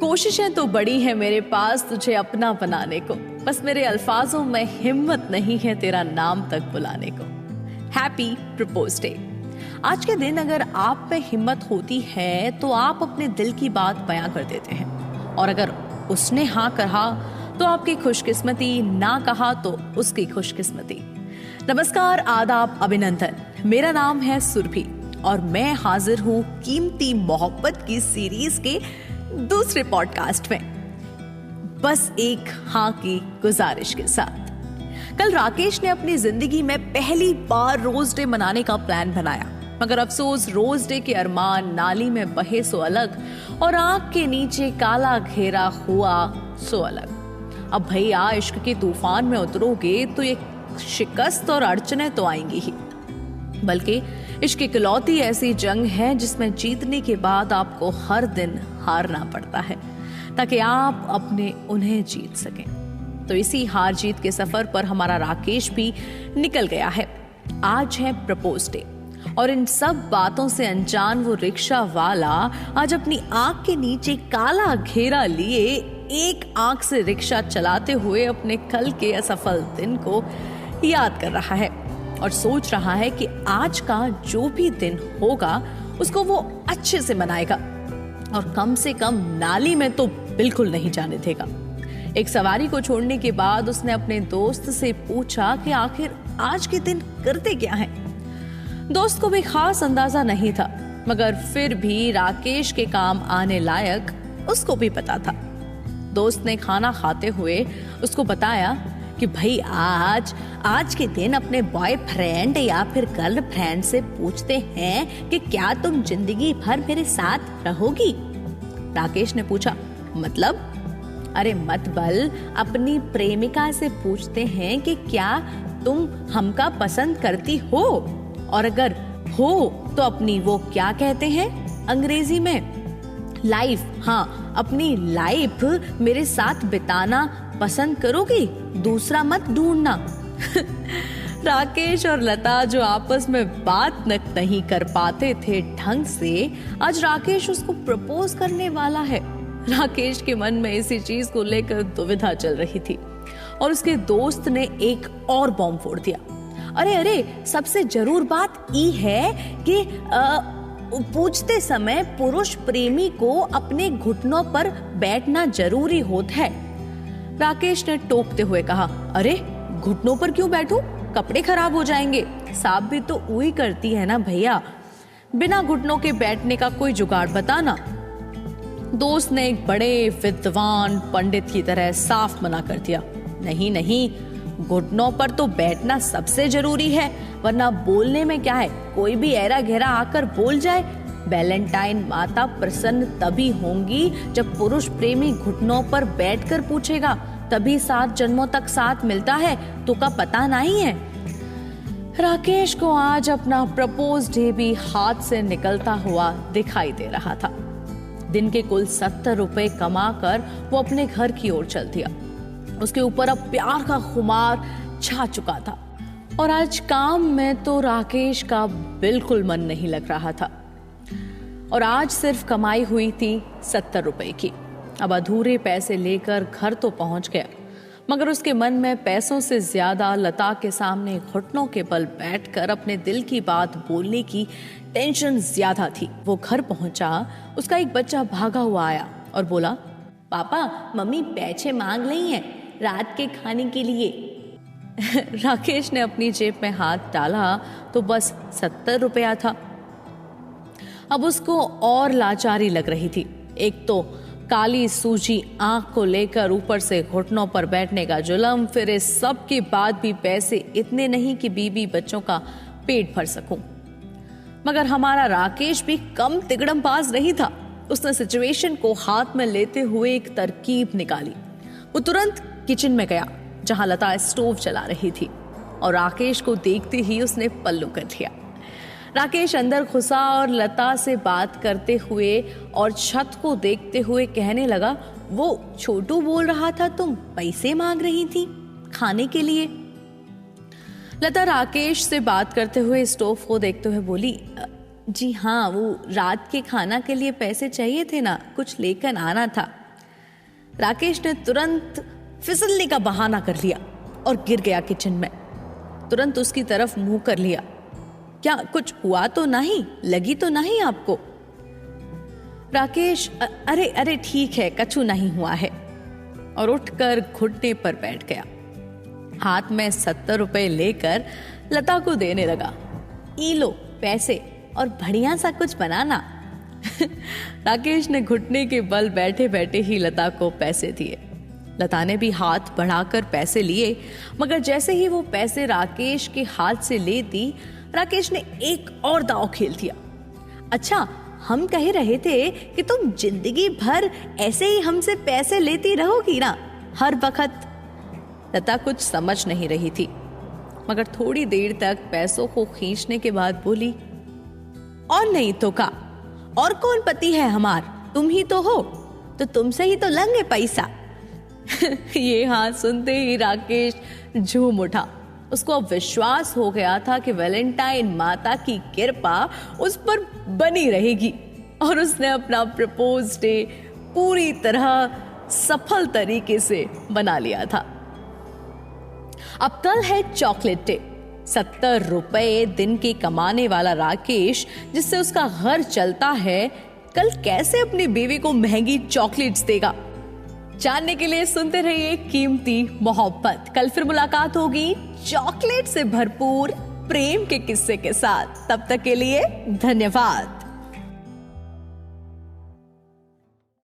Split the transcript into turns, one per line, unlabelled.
कोशिशें तो बड़ी हैं मेरे पास तुझे अपना बनाने को, बस मेरे अल्फाजों में हिम्मत नहीं है तेरा नाम तक बुलाने को। Happy propose day. आज के दिन अगर आप में हिम्मत होती है तो आप अपने दिल की बात बयां कर देते हैं, और अगर उसने हाँ कहा तो आपकी खुशकिस्मती, ना कहा तो उसकी खुशकिस्मती। नमस्कार, आदाब, अभिनंदन। मेरा नाम है सुरभि और मैं हाजिर हूँ कीमती मोहब्बत की सीरीज के दूसरे पॉडकास्ट में, बस एक हाँ की गुजारिश के साथ। कल राकेश ने अपनी जिंदगी में पहली बार रोज डे मनाने का प्लान बनाया, मगर अफसोस रोज डे के अरमान नाली में बहे सो अलग और आंख के नीचे काला घेरा हुआ सो अलग। अब भैया इश्क के तूफान में उतरोगे तो ये शिकस्त और अड़चने तो आएंगी ही, बल्कि इश्क इकलौती ऐसी जंग है जिसमें जीतने के बाद आपको हर दिन हारना पड़ता है ताकि आप अपने उन्हें जीत सकें। तो इसी हार जीत के सफर पर हमारा राकेश भी निकल गया है। आज है प्रपोज डे और इन सब बातों से अनजान वो रिक्शा वाला आज अपनी आंख के नीचे काला घेरा लिए एक आंख से रिक्शा चलाते हुए अपने कल के असफल दिन को याद कर रहा है और सोच रहा है कि आज का जो भी दिन होगा उसको वो अच्छे से मनाएगा और कम से कम नाली में तो बिल्कुल नहीं जाने देगा। एक सवारी को छोड़ने के बाद उसने अपने दोस्त से पूछा कि आखिर आज के दिन करते क्या हैं। दोस्त को भी खास अंदाजा नहीं था, मगर फिर भी राकेश के काम आने लायक उसको भी पता था। दोस्त ने खाना खाते हुए उसको बताया कि भाई आज के दिन अपने बॉयफ्रेंड या फिर गर्लफ्रेंड से पूछते हैं कि क्या तुम जिंदगी भर मेरे साथ रहोगी। राकेश ने पूछा, मतलब? अरे मतबल अपनी प्रेमिका से पूछते हैं कि क्या तुम हमका पसंद करती हो, और अगर हो तो अपनी वो क्या कहते हैं अंग्रेजी में, लाइफ। हाँ, अपनी लाइफ मेरे साथ बिताना पसंद करोगी, दूसरा मत ढूंढना। राकेश और लता जो आपस में बात नहीं कर पाते थे ढंग से, आज राकेश उसको प्रपोज करने वाला है। राकेश के मन में इसी चीज को लेकर दुविधा चल रही थी और उसके दोस्त ने एक और बॉम्ब फोड़ दिया। अरे सबसे जरूर बात ई है कि पूछते समय पुरुष प्रेमी को अपने घुटनों पर बैठना जरूरी होता है। राकेश ने टोकते हुए कहा, अरे घुटनों पर क्यों बैठूं? कपड़े खराब हो जाएंगे। सांप भी तो उई करती है ना भैया, बिना घुटनों के बैठने का कोई जुगाड़ बताना। दोस्त ने एक बड़े विद्वान पंडित की तरह साफ मना कर दिया, नहीं, घुटनों पर तो बैठना सबसे जरूरी है, वरना बोलने में क्या है, कोई भी ऐरा घेरा आकर बोल जाए। वैलेंटाइन माता प्रसन्न तभी होंगी जब पुरुष प्रेमी घुटनों पर बैठकर पूछेगा, तभी 7 जन्मों तक साथ मिलता है, तो का पता नहीं है। राकेश को आज अपना प्रपोज डे भी हाथ से निकलता हुआ दिखाई दे रहा था। दिन के कुल 70 रुपए कमाकर वो अपने घर की ओर चल दिया। उसके ऊपर अब प्यार का खुमार छा चुका था और आज काम में तो राकेश का बिल्कुल मन नहीं लग रहा था और आज सिर्फ कमाई हुई थी 70 रुपए की। अब अधूरे पैसे लेकर घर तो पहुंच गया, मगर उसके मन में पैसों से ज्यादा लता के सामने घुटनों के बल बैठकर अपने दिल की बात बोलने की टेंशन ज्यादा थी। वो घर पहुंचा, उसका एक बच्चा भागा हुआ आया और बोला, पापा मम्मी पैसे मांग रही हैं रात के खाने के लिए। राकेश ने अपनी जेब में हाथ डाला तो बस 70 रुपया था। अब उसको और लाचारी लग रही थी। एक तो काली सूजी आंख को लेकर ऊपर से घुटनों पर बैठने का जुल्म, फिर इस सब के बाद भी पैसे इतने नहीं कि बीबी बच्चों का पेट भर सकूं। मगर हमारा राकेश भी कम तिगड़मबाज नहीं था। उसने सिचुएशन को हाथ में लेते हुए एक तरकीब निकाली। वो तुरंत किचन में गया जहां लता स्टोव चला रही थी और राकेश को देखते ही उसने पल्लू कर दिया। राकेश अंदर घुसा और लता से बात करते हुए और छत को देखते हुए कहने लगा, वो छोटू बोल रहा था तुम पैसे मांग रही थी खाने के लिए। लता राकेश से बात करते हुए स्टोव को देखते हुए बोली,
जी हाँ, वो रात के खाना के लिए पैसे चाहिए थे ना, कुछ लेकर आना था।
राकेश ने तुरंत फिसलने का बहाना कर लिया और गिर गया किचन में। तुरंत उसकी तरफ मुंह कर लिया। क्या कुछ हुआ तो नहीं? लगी तो नहीं आपको? राकेश अरे अरे ठीक है, कछु नहीं हुआ है, और उठकर घुटने पर बैठ गया। हाथ में 70 रुपए लेकर लता को देने लगा। ई लो पैसे और बढ़िया सा कुछ बनाना। राकेश ने घुटने के बल बैठे बैठे ही लता को पैसे दिए। लता ने भी हाथ बढ़ाकर पैसे लिए, मगर जैसे ही वो पैसे राकेश के हाथ से लेती, राकेश ने एक और दांव खेल दिया। अच्छा, हम कह रहे थे कि तुम जिंदगी भर ऐसे ही हमसे पैसे लेती रहोगी ना, हर वक्त। लता कुछ समझ नहीं रही थी, मगर थोड़ी देर तक पैसों को खींचने के बाद बोली, और नहीं तो का, और कौन पति है हमार? तुम ही तो हो, तो तुमसे ही तो लेंगे पैसा। ये हाथ सुनते ही राकेश झूम उठा। उसको अब विश्वास हो गया था कि वैलेंटाइन माता की कृपा उस पर बनी रहेगी, और उसने अपना प्रपोज डे पूरी तरह सफल तरीके से बना लिया था। अब कल है चॉकलेट डे। 70 रुपए दिन के कमाने वाला राकेश, जिससे उसका घर चलता है, कल कैसे अपनी बीवी को महंगी चॉकलेट्स देगा? जानने के लिए सुनते रहिए कीमती मोहब्बत। कल फिर मुलाकात होगी चॉकलेट से भरपूर प्रेम के किस्से के साथ। तब तक के लिए धन्यवाद।